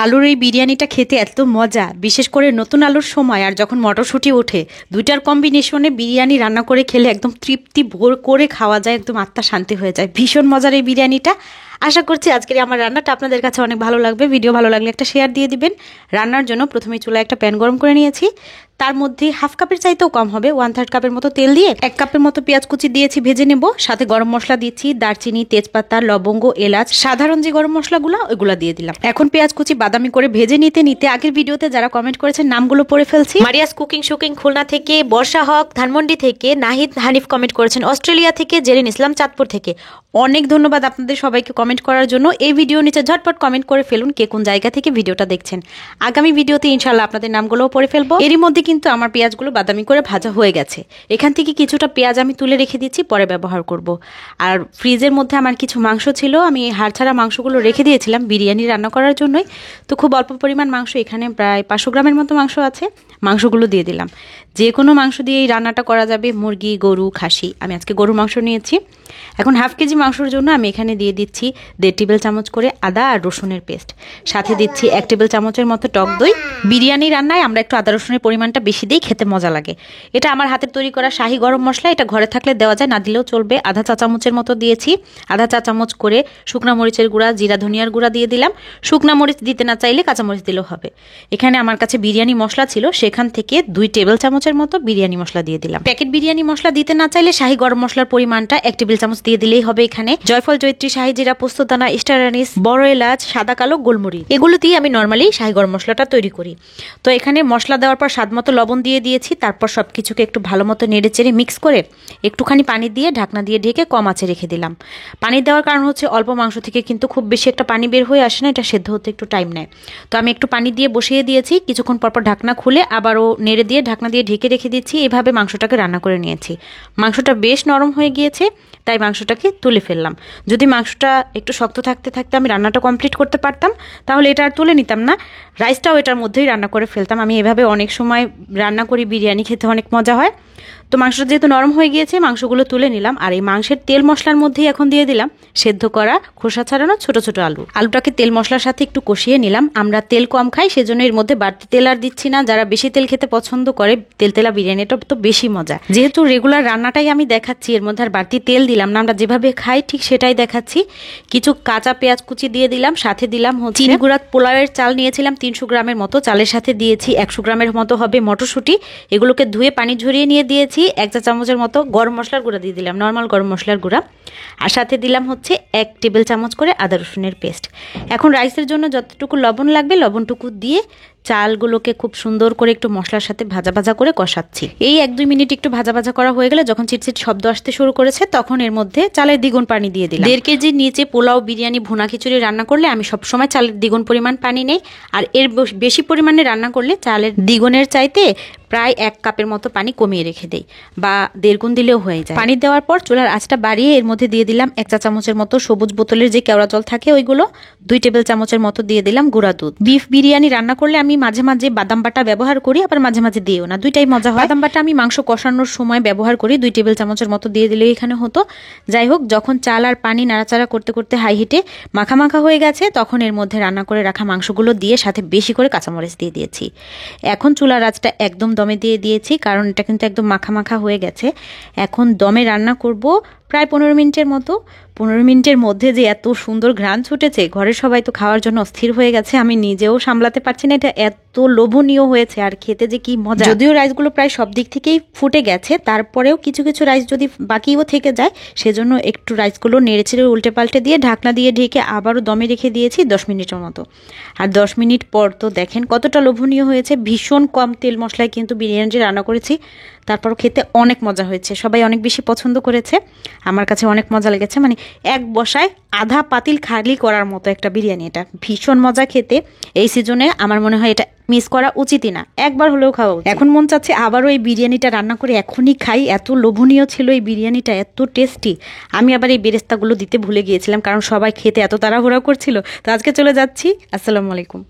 আলুর এই বিরিয়ানিটা খেতে এত মজা, বিশেষ করে নতুন আলুর সময় আর যখন মটরশুঁটি ওঠে, দুইটার কম্বিনেশনে বিরিয়ানি রান্না করে খেলে একদম তৃপ্তি ভোর করে খাওয়া যায়, একদম আত্মা শান্তি হয়ে যায়। ভীষণ মজার এই বিরিয়ানিটা। আশা করছি আজকের আমার রান্নাটা আপনাদের কাছে অনেক ভালো লাগবে। ভিডিও ভালো লাগলে একটা শেয়ার দিয়ে দিবেন। রান্নার জন্য প্রথমে চুলায় একটা প্যান গরম করে নিয়েছি, তার মধ্যে হাফ কাপের চাইতেও কম হবে, 1/3 কাপের মতো তেল দিয়ে 1 কাপের মতো পেঁয়াজ কুচি দিয়েছি ভেজে নেব। সাথে গরম মশলা দিচ্ছি, দারচিনি, তেজপাতা, লবঙ্গ, এলাচ, সাধারণ যে গরম মশলাগুলো ওইগুলো দিয়ে দিলাম। এখন পেঁয়াজ কুচি বাদামি করে ভেজে নিতে নিতে আগের ভিডিওতে যারা কমেন্ট করেছেন নামগুলো পড়ে ফেলছি। মারিয়াস কুকিং শুকিং খুলনা থেকে, বর্ষা হক ধানমন্ডি থেকে, নাহিদ হানিফ কমেন্ট করেছেন অস্ট্রেলিয়া থেকে, জেরিন ইসলাম চাঁদপুর থেকে। অনেক ধন্যবাদ আপনাদের সবাইকে কমেন্ট করার জন্য। এই ভিডিও নিচে ঝটপট কমেন্ট করে ফেলুন কে কোন জায়গা থেকে ভিডিওটা দেখছেন। আগামী ভিডিওতে ইনশাল্লাহ আপনাদের নামগুলোও পড়ে ফেলবো। এরই মধ্যে কিন্তু আমার পেঁয়াজগুলো বাদামি করে ভাজা হয়ে গেছে। এখান থেকে কিছুটা পেঁয়াজ আমি তুলে রেখে দিচ্ছি, পরে ব্যবহার করব। আর ফ্রিজের মধ্যে আমার কিছু মাংস ছিল, আমি হাড় ছাড়া মাংসগুলো রেখে দিয়েছিলাম বিরিয়ানি রান্না করার জন্যই। তো খুব অল্প পরিমাণ মাংস, এখানে প্রায় 500 গ্রামের মতো মাংস আছে। মাংসগুলো দিয়ে দিলাম। যে কোনো মাংস দিয়ে এই রান্নাটা করা যাবে, মুরগি, গরু, খাসি। আমি আজকে গরু মাংস নিয়েছি। এখন হাফ কেজি মাংসের জন্য আমি এখানে দিয়ে দিচ্ছি 1.5 টেবিল চামচ করে আদা আর রসুনের পেস্ট। সাথে দিচ্ছি 1 টেবিল চামচের মতো টক দই। বিরিয়ানি রান্নায় আমরা একটু আদা রসুনের পরিমাণটা বেশি দিই, খেতে মজা লাগে। এটা আমার হাতের তৈরি করা শাহি গরম মশলা, এটা ঘরে থাকলে দেওয়া যায়, না দিলেও চলবে। আধা চা চামচের মতো দিয়েছি। আধা চা চামচ করে শুকনা মরিচের গুঁড়া, জিরা ধনিয়ার গুঁড়া দিয়ে দিলাম। শুকনা মরিচ দিতে না চাইলে কাঁচামরিচ দিলেও হবে। এখানে আমার কাছে বিরিয়ানি মশলা ছিল, সেখান থেকে 2 টেবিল চামচের মতো বিরিয়ানি মশলা দিয়ে দিলাম। প্যাকেট বিরিয়ানি মশলা দিতে না চাইলে শাহি গরম মশলার পরিমাণটা 1 টেবিল চামচ দিয়ে দিলেই হবে। এখানে জয়ফল, জয়ত্রী, শাহি জিরা, পোস্তদানা, স্টার আনিস, বড় এলাচ, সাদা কালো গোলমরিচ, এগুলো দিয়ে আমি নর্মালি শাহি গরম মশলাটা তৈরি করি। তো এখানে মশলা দেওয়ার পর স্বাদ মতো লবণ দিয়ে দিয়েছি। তারপর সবকিছুকে একটু ভালো মতো নেড়ে চেড়ে মিক্স করে একটুখানি পানি দিয়ে ঢাকনা দিয়ে ঢেকে কম আঁচে রেখে দিলাম। পানি দেওয়ার কারণ হচ্ছে অল্প মাংস থেকে কিন্তু খুব বেশি একটা পানি বের হয়ে আসে না, এটা সেদ্ধ হতে একটু টাইম নেয়। তো আমি একটু পানি দিয়ে বসিয়ে দিয়েছি। কিছুক্ষণ পরপর ঢাকনা খুলে আবারও নেড়ে দিয়ে ঢাকনা দিয়ে ঢেকে রেখে দিচ্ছি। এভাবে মাংসটাকে রান্না করে নিয়েছি। মাংসটা বেশ নরম হয়ে গিয়েছে, তাই মাংসটাকে তুলে ফেললাম। যদি মাংসটা একটু শক্ত থাকতে থাকতে আমি রান্নাটা কমপ্লিট করতে পারতাম, তাহলে এটা আর তুলে নিতাম না, রাইসটাও এটার মধ্যেই রান্না করে ফেলতাম। আমি এভাবে অনেক সময় রান্না করি, বিরিয়ানি খেতে অনেক মজা হয়। তো মাংসটা যেহেতু নরম হয়ে গিয়েছে, মাংসগুলো তুলে নিলাম। আর এই মাংসের তেল মশলার মধ্যেই এখন দিয়ে দিলাম সেদ্ধ করা খোসা ছাড়ানো ছোট ছোট আলু। আলুটাকে তেল মশলার সাথে একটু কষিয়ে নিলাম। আমরা তেল কম খাই, সেজন্য এর মধ্যে বাড়তি তেল আর দিচ্ছি না। যারা বেশি তেল খেতে পছন্দ করে, তেলতেলা বিরিয়ানিটা তো বেশি মজা। যেহেতু রেগুলার রান্নাটাই আমি দেখাচ্ছি, এর মধ্যে আর বাড়তি তেল দিলাম না, আমরা যেভাবে খাই ঠিক সেটাই দেখাচ্ছি। কিছু কাঁচা পেঁয়াজ কুচি দিয়ে দিলাম, সাথে দিলাম হচ্ছে চিনি গুঁড়া। পোলাওয়ের চাল নিয়েছিলাম 300 গ্রামের মতো, চালের সাথে দিয়েছি 100 গ্রামের মতো হবে মটরশুঁটি। এগুলোকে ধুয়ে পানি ঝরিয়ে নিয়ে দিয়েছি। 1 চা চামচের মতো গরম মশলার গুঁড়া দিয়ে দিলাম, নর্মাল গরম মশলার গুঁড়া। আর সাথে দিলাম হচ্ছে 1 টেবিল চামচ করে আদা রসুনের পেস্ট। এখন রাইসের জন্য যতটুকু লবণ লাগবে লবণটুকু দিয়ে চালগুলোকে খুব সুন্দর করে একটু মশলার সাথে ভাজা ভাজা করে কষাচ্ছি। এই 1-2 মিনিট একটু ভাজা ভাজা করা হয়ে গেলে, যখন চিটচিট শব্দ আসতে শুরু করেছে, তখন এর মধ্যে চালের দ্বিগুণ পানি দিয়ে দিলাম। 1.5 কেজির নিচে পোলাও, বিরিয়ানি, ভুনা খিচুড়ি রান্না করলে আমি সবসময় চালের দ্বিগুণ পরিমাণ পানি নেই। আর এর বেশি পরিমাণে রান্না করলে চালের দ্বিগুণের চাইতে প্রায় 1 কাপের মতো পানি কমিয়ে রেখে দেই, বা 1.5 গুণ দিলেও হয়ে যায়। পানি দেওয়ার পর চুলার আঁচটা বাড়িয়ে এর মধ্যে দিয়ে দিলাম 1 চা চামচের মতো সবুজ বোতলের যে কেওড়া জল থাকে ওইগুলো, 2 টেবিল চামচের মতো দিয়ে দিলাম গুঁড়া দুধ। বিফ বিরিয়ানি রান্না করলে আমি মাঝে মাঝে বাদাম বাটা ব্যবহার করি, আবার মাঝে মাঝে দিও না, দুইটাই মজা হয়। বাদাম বাটা আমি মাংস কষানোর সময় ব্যবহার করি, 2 টেবিল চামচের মতো দিয়ে দিলে এখানে হতো। যাই হোক, যখন চাল আর পানি নাড়াচাড়া করতে করতে হাই হিটে মাখা মাখা হয়ে গেছে, তখন এর মধ্যে রান্না করে রাখা মাংসগুলো দিয়ে সাথে বেশি করে কাঁচামরিচ দিয়ে দিয়েছি। এখন চুলার আঁচটা একদম দমে দিয়ে দিয়েছি, কারণ এটা কিন্তু একদম মাখা মাখা হয়ে গেছে। এখন দমে রান্না করব প্রায় 15 মিনিটের মতো। 15 মিনিটের মধ্যে যে এত সুন্দর ঘ্রাণ ছুটেছে, ঘরের সবাই তো খাওয়ার জন্য অস্থির হয়ে গেছে, আমি নিজেও সামলাতে পারছি না। এটা এত লোভনীয় হয়েছে, আর খেতে যে কি মজা। যদিও রাইসগুলো প্রায় সব দিক থেকেই ফুটে গেছে, তারপরেও কিছু কিছু রাইস যদি বাকিও থেকে যায়, সেজন্য একটু রাইসগুলো নেড়েচেড়ে উল্টে পাল্টে দিয়ে ঢাকনা দিয়ে ঢেকে আবারও দমে রেখে দিয়েছি 10 মিনিটের মতো। আর 10 মিনিট পর তো দেখেন কতটা লোভনীয় হয়েছে। ভীষণ কম তেল মশলায় কিন্তু বিরিয়ানি রান্না করেছি, তারপরও খেতে অনেক মজা হয়েছে। সবাই অনেক বেশি পছন্দ করেছে, আমার কাছে অনেক মজা লেগেছে। মানে এক বসায় আধা পাতিল খালি করার মতো একটা বিরিয়ানি, এটা ভীষণ মজা খেতে। এই সিজনে আমার মনে হয় এটা মিস করা উচিতই না, একবার হলেও খাওয়া উচিত। এখন মন চাচ্ছে আবারও এই বিরিয়ানিটা রান্না করে এখনই খাই, এত লোভনীয় ছিল এই বিরিয়ানিটা, এত টেস্টি। আমি আবার এই বেরেস্তাগুলো দিতে ভুলে গিয়েছিলাম, কারণ সবাই খেতে এত তাড়াহুড়া করছিল। তো আজকে চলে যাচ্ছি। আসসালামু আলাইকুম।